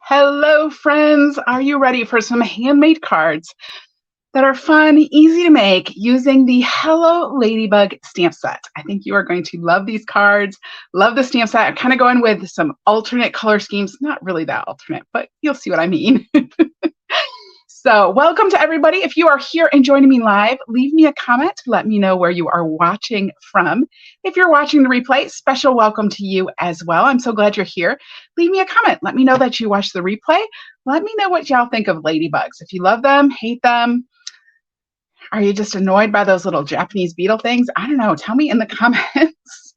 Hello, friends. Are you ready for some handmade cards that are fun, easy to make using the Hello Ladybug stamp set? I think you are going to love these cards, love the stamp set. I'm kind of going with some alternate color schemes. Not really that alternate, but you'll see what I mean. So welcome to everybody. If you are here and joining me live, leave me a comment. Let me know where you are watching from. If you're watching the replay, special welcome to you as well. I'm so glad you're here. Leave me a comment. Let me know that you watched the replay. Let me know what y'all think of ladybugs. If you love them, hate them, are you just annoyed by those little Japanese beetle things? I don't know. Tell me in the comments.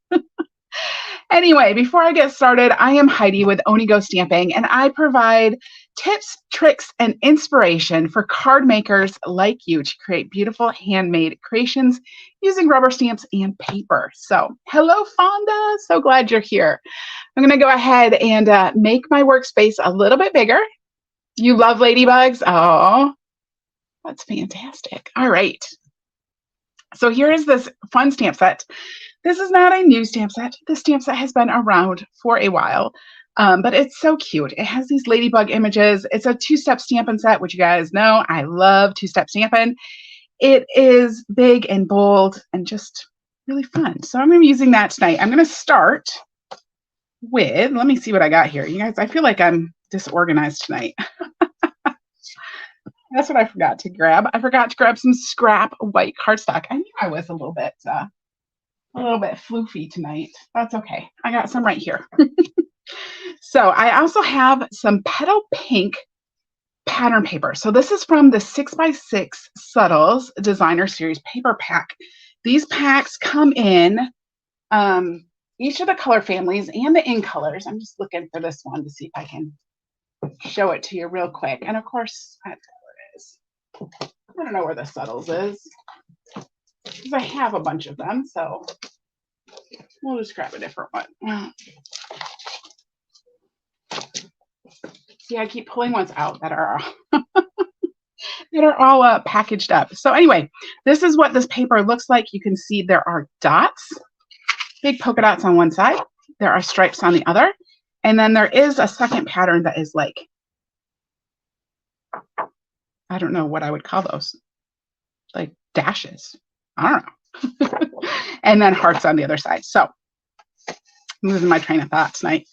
Anyway, before I get started, I am Heidi with Onigo Stamping, and I provide tips, tricks, and inspiration for card makers like you to create beautiful handmade creations using rubber stamps and paper. So, hello, Fonda. So glad you're here. I'm going to go ahead and make my workspace a little bit bigger. You love ladybugs? Oh, that's fantastic. All right. So here is this fun stamp set. This is not a new stamp set. This stamp set has been around for a while, but it's so cute. It has these ladybug images. It's a two-step stamping set, which you guys know I love two-step stamping. It is big and bold and just really fun. So I'm going to be using that tonight. I'm going to start with, let me see what I got here. You guys, I feel like I'm disorganized tonight. That's what I forgot to grab. I forgot to grab some scrap white cardstock. I knew I was a little bit floofy tonight. That's okay. I got some right here. So I also have some petal pink pattern paper. So this is from the 6x6 Subtles Designer Series paper pack. These packs come in each of the color families and the in colors. I'm just looking for this one to see if I can show it to you real quick. And of course, that's where it is. I don't know where the Subtles is, because I have a bunch of them, so we'll just grab a different one. See, I keep pulling ones out that are all packaged up. So anyway, this is what this paper looks like. You can see there are dots, big polka dots on one side. There are stripes on the other. And then there is a second pattern that is like, I don't know what I would call those, like dashes. I don't know. And then hearts on the other side. So I'm losing my train of thought tonight.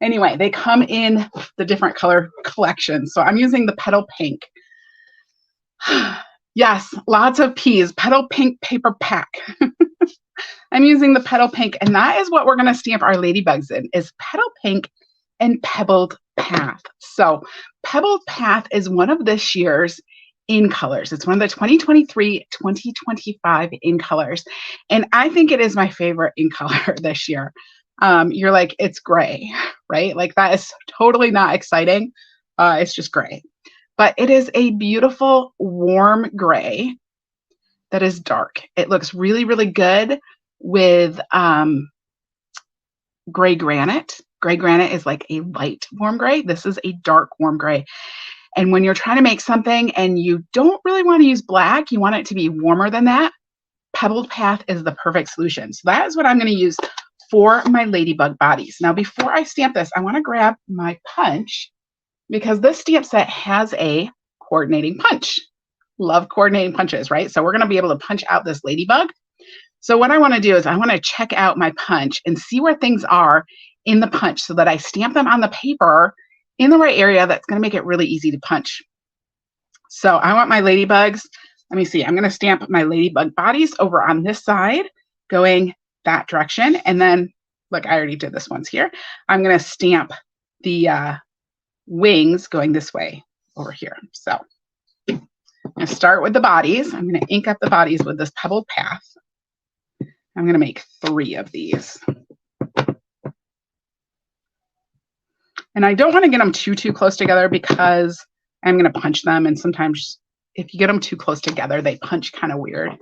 Anyway, they come in the different color collections. So I'm using the petal pink. Yes, lots of P's. Petal pink paper pack. I'm using the petal pink, and that is what we're going to stamp our ladybugs in, is petal pink and pebbled path. So pebbled path is one of this year's in colors. It's one of the 2023-2025 in colors. And I think it is my favorite in color this year. You're like, it's gray, right? Like that is totally not exciting. It's just gray. But it is a beautiful warm gray that is dark. It looks really, really good with gray granite. Gray granite is like a light warm gray. This is a dark warm gray. And when you're trying to make something and you don't really want to use black, you want it to be warmer than that, pebbled path is the perfect solution. So that is what I'm going to use for my ladybug bodies. Now, before I stamp this, I want to grab my punch because this stamp set has a coordinating punch. Love coordinating punches, right? So we're going to be able to punch out this ladybug. So what I want to do is I want to check out my punch and see where things are in the punch so that I stamp them on the paper in the right area. That's going to make it really easy to punch. So I want my ladybugs. Let me see. I'm going to stamp my ladybug bodies over on this side, going that direction. And then, look, I already did this once here. I'm going to stamp the wings going this way over here. So I'm going to start with the bodies. I'm going to ink up the bodies with this pebbled path. I'm going to make 3 of these. And I don't want to get them too close together because I'm going to punch them. And sometimes if you get them too close together, they punch kind of weird.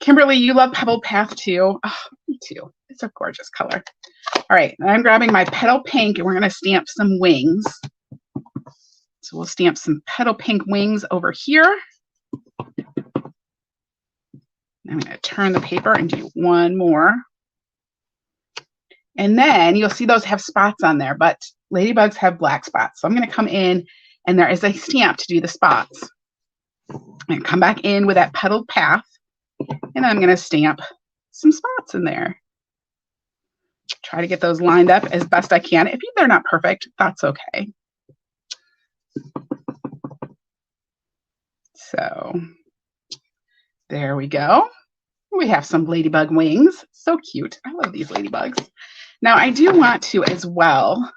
Kimberly, you love pebbled path too. Oh, me too. It's a gorgeous color. All right, I'm grabbing my petal pink and we're going to stamp some wings. So we'll stamp some petal pink wings over here. I'm going to turn the paper and do one more. And then you'll see those have spots on there, but ladybugs have black spots. So I'm going to come in, and there is a stamp to do the spots. I'm going to come back in with that petaled path, and I'm going to stamp some spots in there. Try to get those lined up as best I can. If they're not perfect, that's okay. So there we go. We have some ladybug wings. So cute. I love these ladybugs. Now I do want to as well,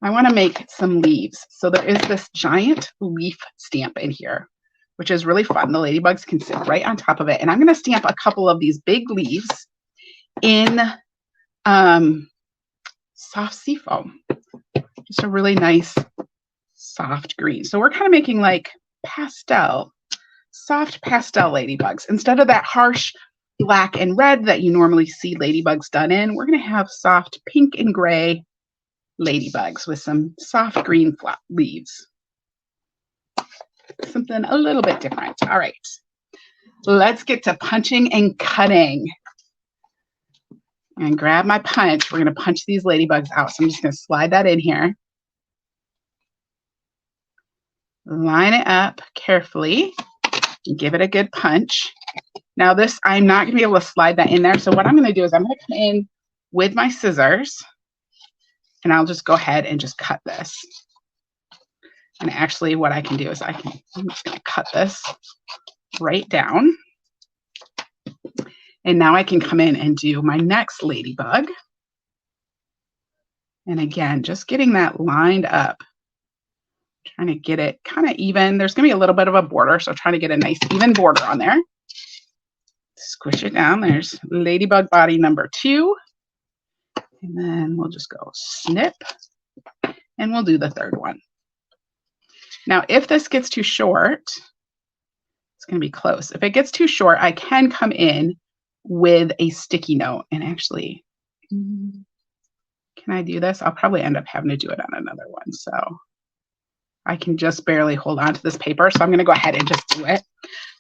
I want to make some leaves. So there is this giant leaf stamp in here, which is really fun. The ladybugs can sit right on top of it. And I'm going to stamp a couple of these big leaves in soft seafoam. Just a really nice soft green. So we're kind of making like soft pastel ladybugs. Instead of that harsh black and red that you normally see ladybugs done in, we're going to have soft pink and gray ladybugs with some soft green leaves. Something a little bit different. All right, let's get to punching and cutting. And grab my punch. We're going to punch these ladybugs out. So I'm just going to slide that in here. Line it up carefully and give it a good punch. Now this, I'm not going to be able to slide that in there. So what I'm going to do is I'm going to come in with my scissors, and I'll just go ahead and just cut this. And actually what I can do is I'm just going to cut this right down. And now I can come in and do my next ladybug. And again, just getting that lined up. Trying to get it kind of even. There's going to be a little bit of a border, so trying to get a nice even border on there. Squish it down. There's ladybug body number 2. And then we'll just go snip. And we'll do the third one. Now, if this gets too short, it's going to be close. If it gets too short, I can come in with a sticky note. And actually, can I do this? I'll probably end up having to do it on another one. So I can just barely hold on to this paper. So I'm going to go ahead and just do it.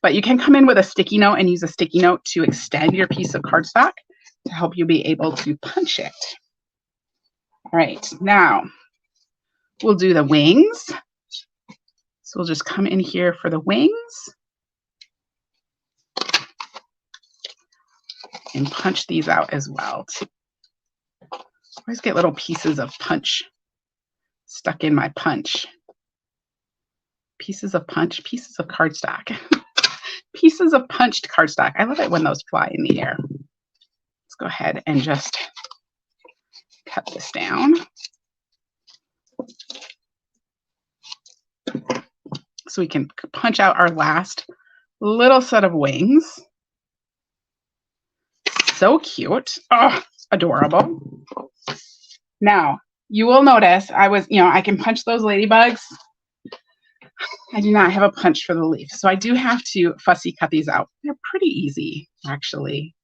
But you can come in with a sticky note and use a sticky note to extend your piece of cardstock to help you be able to punch it. All right, now we'll do the wings. So we'll just come in here for the wings and punch these out as well too. I always get little pieces of punch stuck in my punch. Pieces of punch, pieces of cardstock. Pieces of punched cardstock. I love it when those fly in the air. Let's go ahead and just cut this down. So we can punch out our last little set of wings. So cute. Oh, adorable. Now, you will notice I can punch those ladybugs. I do not have a punch for the leaf. So I do have to fussy cut these out. They're pretty easy, actually.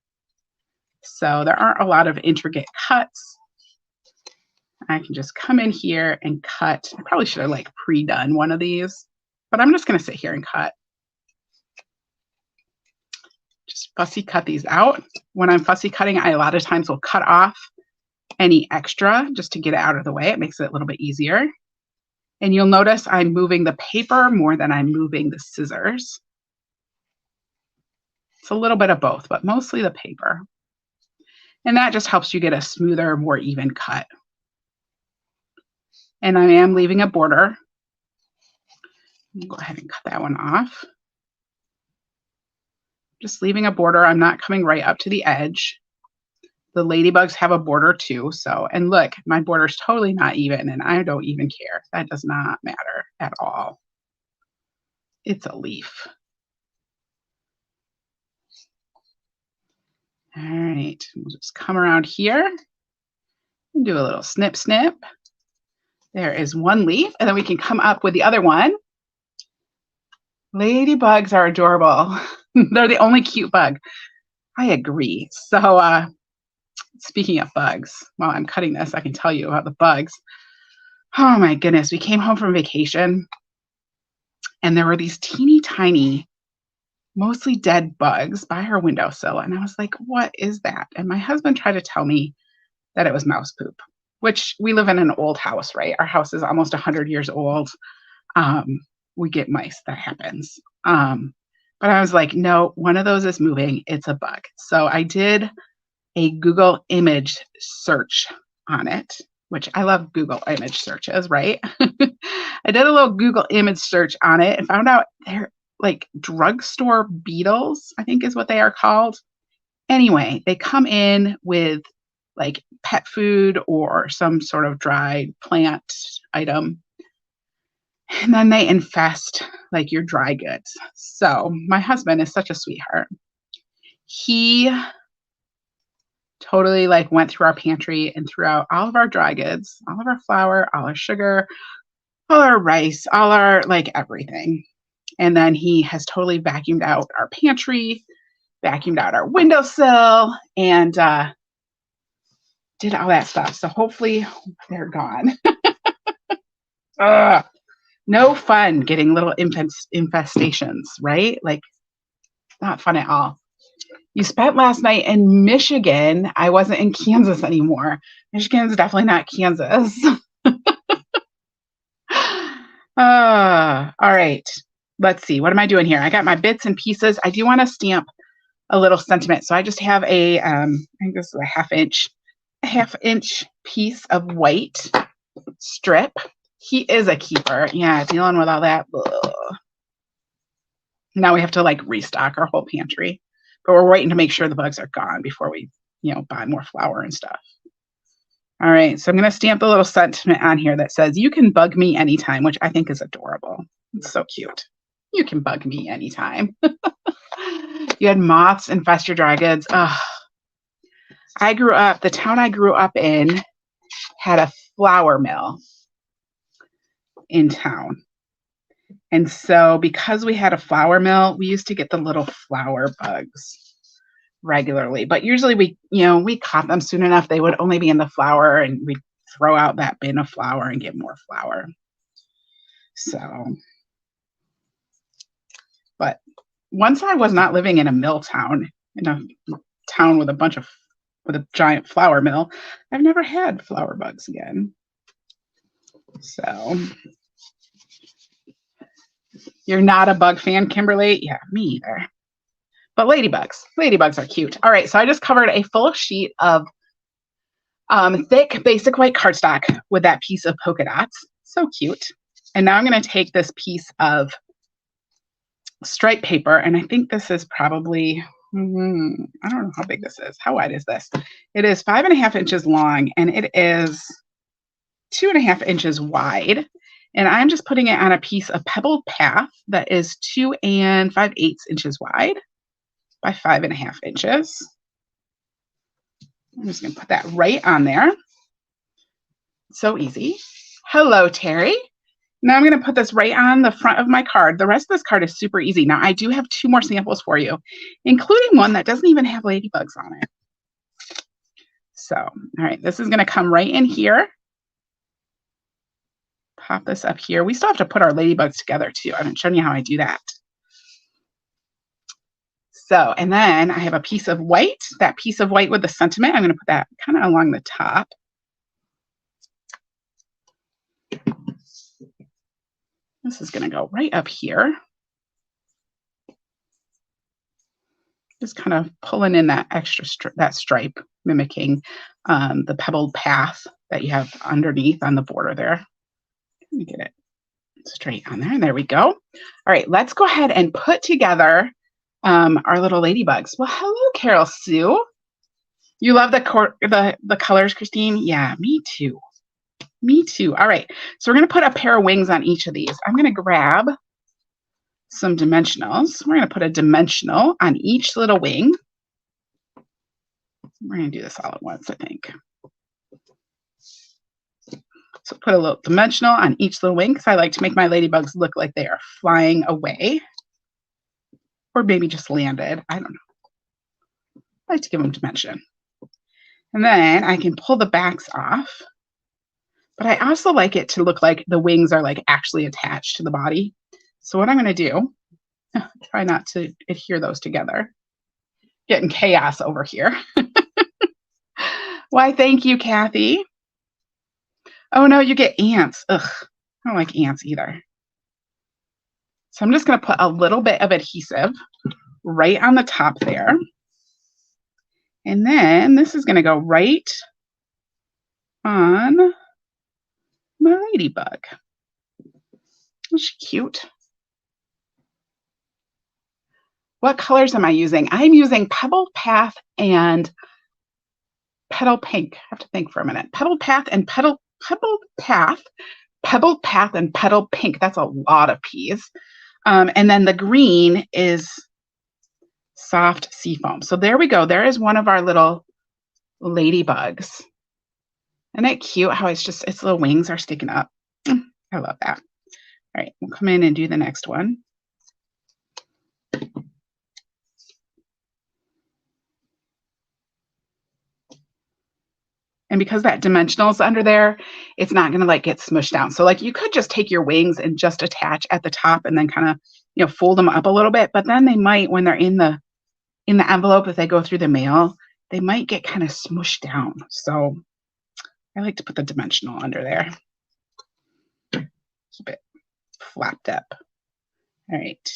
So there aren't a lot of intricate cuts. I can just come in here and cut. I probably should have pre-done one of these, but I'm just going to sit here and cut. Just fussy cut these out. When I'm fussy cutting, I a lot of times will cut off any extra just to get it out of the way. It makes it a little bit easier. And you'll notice I'm moving the paper more than I'm moving the scissors. It's a little bit of both, but mostly the paper. And that just helps you get a smoother, more even cut. And I am leaving a border. Go ahead and cut that one off. Just leaving a border. I'm not coming right up to the edge. The ladybugs have a border too. So, and look, my border is totally not even, and I don't even care. That does not matter at all. It's a leaf. All right, we'll just come around here and do a little snip, snip. There is one leaf, and then we can come up with the other one. Ladybugs are adorable. They're the only cute bug. I agree. So, speaking of bugs, while I'm cutting this, I can tell you about the bugs. Oh my goodness, we came home from vacation and there were these teeny tiny, mostly dead bugs by our windowsill. And I was like, what is that? And my husband tried to tell me that it was mouse poop. which we live in an old house, right? Our house is almost 100 years old. We get mice, that happens. But I was like, no, one of those is moving. It's a bug. So I did a Google image search on it, which I love Google image searches, right? I did a little Google image search on it and found out they're like drugstore beetles, I think is what they are called. Anyway, they come in with like pet food or some sort of dried plant item, and then they infest like your dry goods. So my husband is such a sweetheart. He totally like went through our pantry and threw out all of our dry goods, all of our flour, all our sugar, all our rice, all our like everything. And then he has totally vacuumed out our pantry, vacuumed out our windowsill, and did all that stuff. So hopefully they're gone. No fun getting little infestations, right? Like, not fun at all. You spent last night in Michigan. I wasn't in Kansas anymore. Michigan's definitely not Kansas. All right. Let's see. What am I doing here? I got my bits and pieces. I do want to stamp a little sentiment. So I just have a, I think this is a half inch piece of white strip. He is a keeper. Yeah, dealing with all that. Ugh. Now we have to like restock our whole pantry, but we're waiting to make sure the bugs are gone before we, buy more flour and stuff. All right, so I'm going to stamp a little sentiment on here that says, "You can bug me anytime," which I think is adorable. It's so cute. You can bug me anytime. You had moths infest your dry goods. Ugh. The town I grew up in had a flour mill in town. And so because we had a flour mill, we used to get the little flour bugs regularly. But usually we caught them soon enough. They would only be in the flour, and we'd throw out that bin of flour and get more flour. So, but once I was not living in a mill town, in a town with a giant flour mill, I've never had flour bugs again. So, you're not a bug fan, Kimberly? Yeah, me either. But ladybugs are cute. All right, so I just covered a full sheet of thick basic white cardstock with that piece of polka dots. So cute. And now I'm going to take this piece of striped paper, and I think this is probably, I don't know how big this is. How wide is this? It is 5.5 inches long, and it is 2.5 inches wide. And I'm just putting it on a piece of pebbled path that is 2 5/8 inches wide by 5.5 inches. I'm just going to put that right on there. So easy. Hello, Terry. Now I'm going to put this right on the front of my card. The rest of this card is super easy. Now I do have 2 more samples for you, including one that doesn't even have ladybugs on it. So, all right, this is going to come right in here. Pop this up here. We still have to put our ladybugs together too. I haven't shown you how I do that. So, and then I have a piece of white, that piece of white with the sentiment. I'm going to put that kind of along the top. This is going to go right up here. Just kind of pulling in that extra that stripe, mimicking the pebbled path that you have underneath on the border there. Let me get it straight on there. There we go. All right, let's go ahead and put together our little ladybugs. Well, hello, Carol Sue. You love the colors, Christine? Yeah, me too. Me too. All right, so we're going to put a pair of wings on each of these. I'm going to grab some dimensionals. We're going to put a dimensional on each little wing. We're going to do this all at once, I think. So put a little dimensional on each little wing, because I like to make my ladybugs look like they are flying away. Or maybe just landed. I don't know. I like to give them dimension. And then I can pull the backs off. But I also like it to look like the wings are like actually attached to the body. So what I'm going to do, try not to adhere those together. Getting chaos over here. Why, thank you, Kathy. Oh no, you get ants. Ugh, I don't like ants either. So I'm just going to put a little bit of adhesive right on the top there. And then this is going to go right on my ladybug. Isn't she cute? What colors am I using? I'm using Pebble Path and Petal Pink. I have to think for a minute. Pebble Path and Pebble Path and Petal Pink. That's a lot of P's. And then the green is Soft Seafoam. So there we go. There is one of our little ladybugs. Isn't it cute how its little wings are sticking up? I love that. All right, we'll come in and do the next one. And because that dimensional is under there, it's not gonna like get smushed down. So like you could just take your wings and just attach at the top and then kind of, you know, fold them up a little bit, but then they might, when they're in the envelope, if they go through the mail, they might get kind of smushed down. So I like to put the dimensional under there. Keep it flapped up. All right.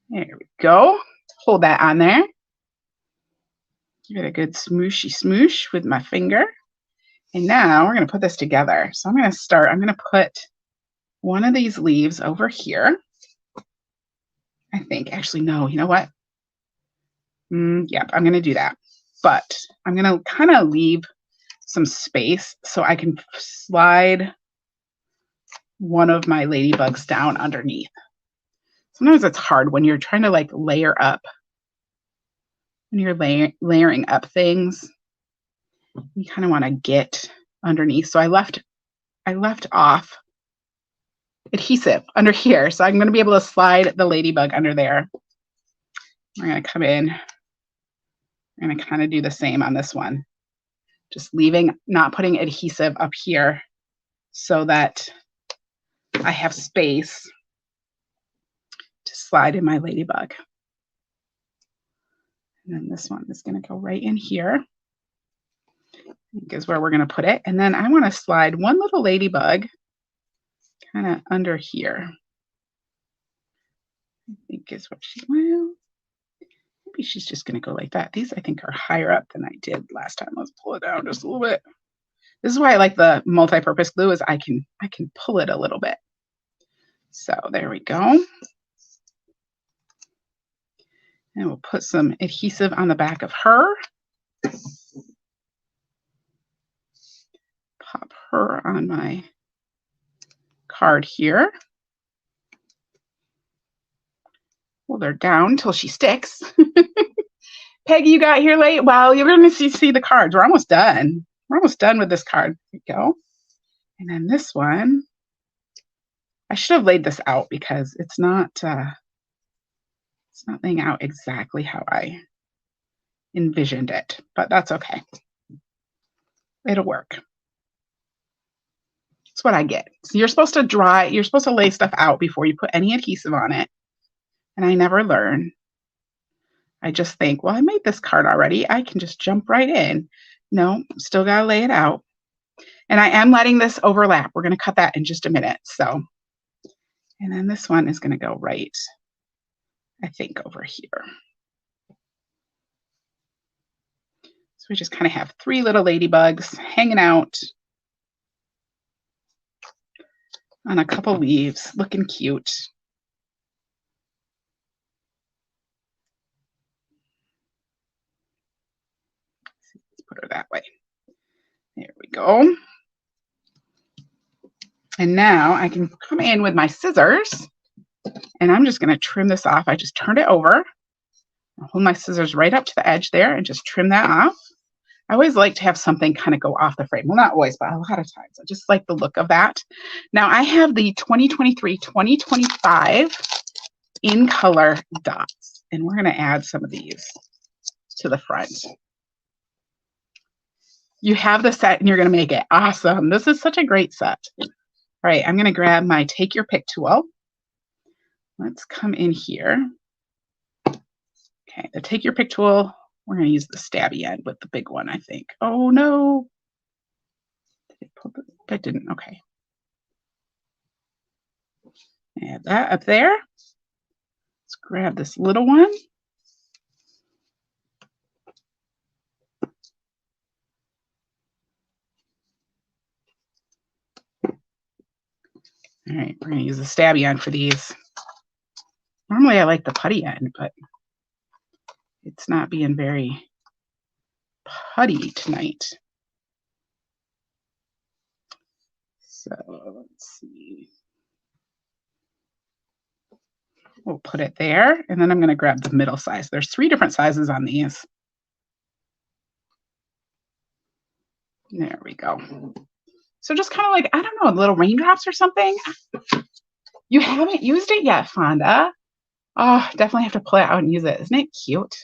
There we go. Hold that on there. Give it a good smooshy smoosh with my finger. And now we're going to put this together. So I'm going to put one of these leaves over here. I think, actually, no, you know what? Yep, I'm going to do that. But I'm going to kind of leave some space so I can slide one of my ladybugs down underneath. Sometimes it's hard when you're trying to like layer up. When you're layering up things, you kind of want to get underneath. So I left off adhesive under here. So I'm going to be able to slide the ladybug under there. We're going to come in. I'm going to kind of do the same on this one. Just not putting adhesive up here so that I have space to slide in my ladybug. And then this one is going to go right in here. I think is where we're going to put it. And then I want to slide one little ladybug kind of under here. I think is what well, maybe she's just going to go like that. These I think are higher up than I did last time. Let's pull it down just a little bit. This is why I like the multi-purpose glue, is I can pull it a little bit. So there we go. And we'll put some adhesive on the back of her. Pop her on my card here. Hold her down until she sticks. Peggy, you got here late? Well, you're going to see the cards. We're almost done. We're almost done with this card. There we go. And then this one, I should have laid this out because it's not laying out exactly how I envisioned it, but that's okay. It'll work. That's what I get. So you're supposed to lay stuff out before you put any adhesive on it. And I never learn. I just think, well, I made this card already. I can just jump right in. No, still got to lay it out. And I am letting this overlap. We're going to cut that in just a minute. So, and then this one is going to go right, I think, over here. So we just kind of have three little ladybugs hanging out on a couple leaves, looking cute. Let's put her that way. There we go. And now I can come in with my scissors and I'm just going to trim this off. I just turned it over. I'll hold my scissors right up to the edge there and just trim that off. I always like to have something kind of go off the frame. Well, not always, but a lot of times. I just like the look of that. Now I have the 2023-2025 in color dots, and we're going to add some of these to the front. You have the set and you're going to make it. Awesome. This is such a great set. All right, I'm going to grab my Take Your Pick tool. Let's come in here. Okay, the Take Your Pick tool, we're going to use the stabby end with the big one, I think. Oh, no. That didn't. Okay. Add that up there. Let's grab this little one. All right, we're going to use the stabby end for these. Normally I like the putty end, but it's not being very putty tonight. So let's see. We'll put it there, and then I'm going to grab the middle size. There's 3 different sizes on these. There we go. So just kind of like, I don't know, little raindrops or something. You haven't used it yet, Fonda. Oh, definitely have to pull it out and use it. Isn't it cute?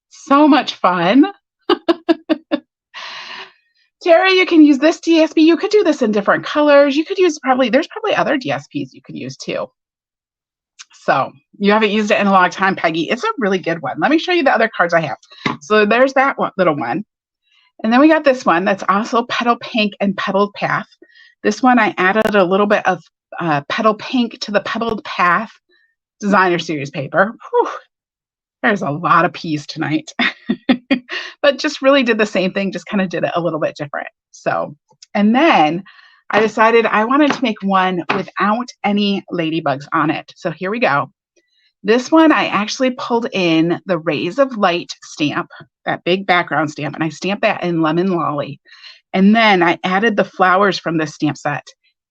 So much fun. Terry, you can use this DSP. You could do this in different colors. You could use there's probably other DSPs you could use too. So you haven't used it in a long time, Peggy. It's a really good one. Let me show you the other cards I have. So there's that one, little one. And then we got this one that's also Petal Pink and Pebbled Path. This one I added a little bit of Petal Pink to the Pebbled Path Designer Series paper. Whew, there's a lot of P's tonight. But just really did the same thing, just kind of did it a little bit different. So, and then I decided I wanted to make one without any ladybugs on it. So here we go. This one, I actually pulled in the Rays of Light stamp, that big background stamp, and I stamped that in Lemon Lolly. And then I added the flowers from this stamp set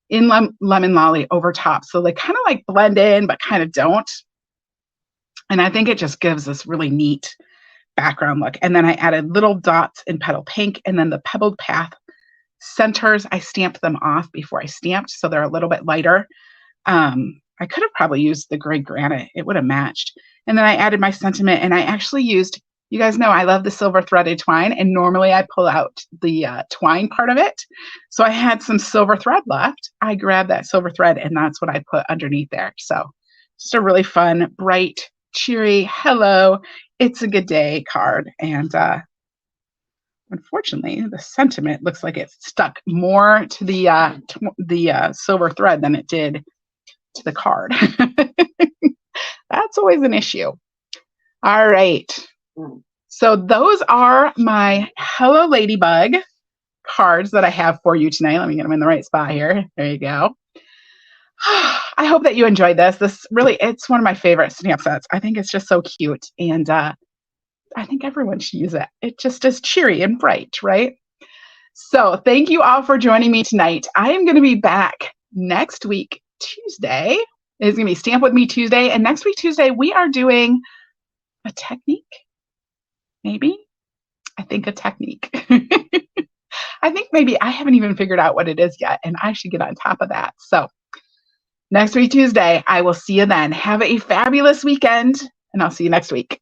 in Lemon Lolly over top. So they kind of like blend in, but kind of don't. And I think it just gives this really neat background look. And then I added little dots in Petal Pink, and then the Pebbled Path centers, I stamped them off before I stamped, so they're a little bit lighter. I could have probably used the gray granite. It would have matched. And then I added my sentiment, and I actually used, you guys know I love the silver threaded twine, and normally I pull out the twine part of it. So I had some silver thread left. I grabbed that silver thread, and that's what I put underneath there. So just a really fun, bright, cheery, hello, it's a good day card. And unfortunately, the sentiment looks like it stuck more to the silver thread than it did to the card. That's always an issue. All right. So those are my Hello Ladybug cards that I have for you tonight. Let me get them in the right spot here. There you go. I hope that you enjoyed this. This really, it's one of my favorite stamp sets. I think it's just so cute. And I think everyone should use it. It just is cheery and bright, right? So thank you all for joining me tonight. I am going to be back next week, Tuesday. It's going to be Stamp With Me Tuesday. And next week, Tuesday, we are doing a technique. Maybe? I think a technique. I think maybe I haven't even figured out what it is yet, and I should get on top of that. So next week, Tuesday, I will see you then. Have a fabulous weekend, and I'll see you next week.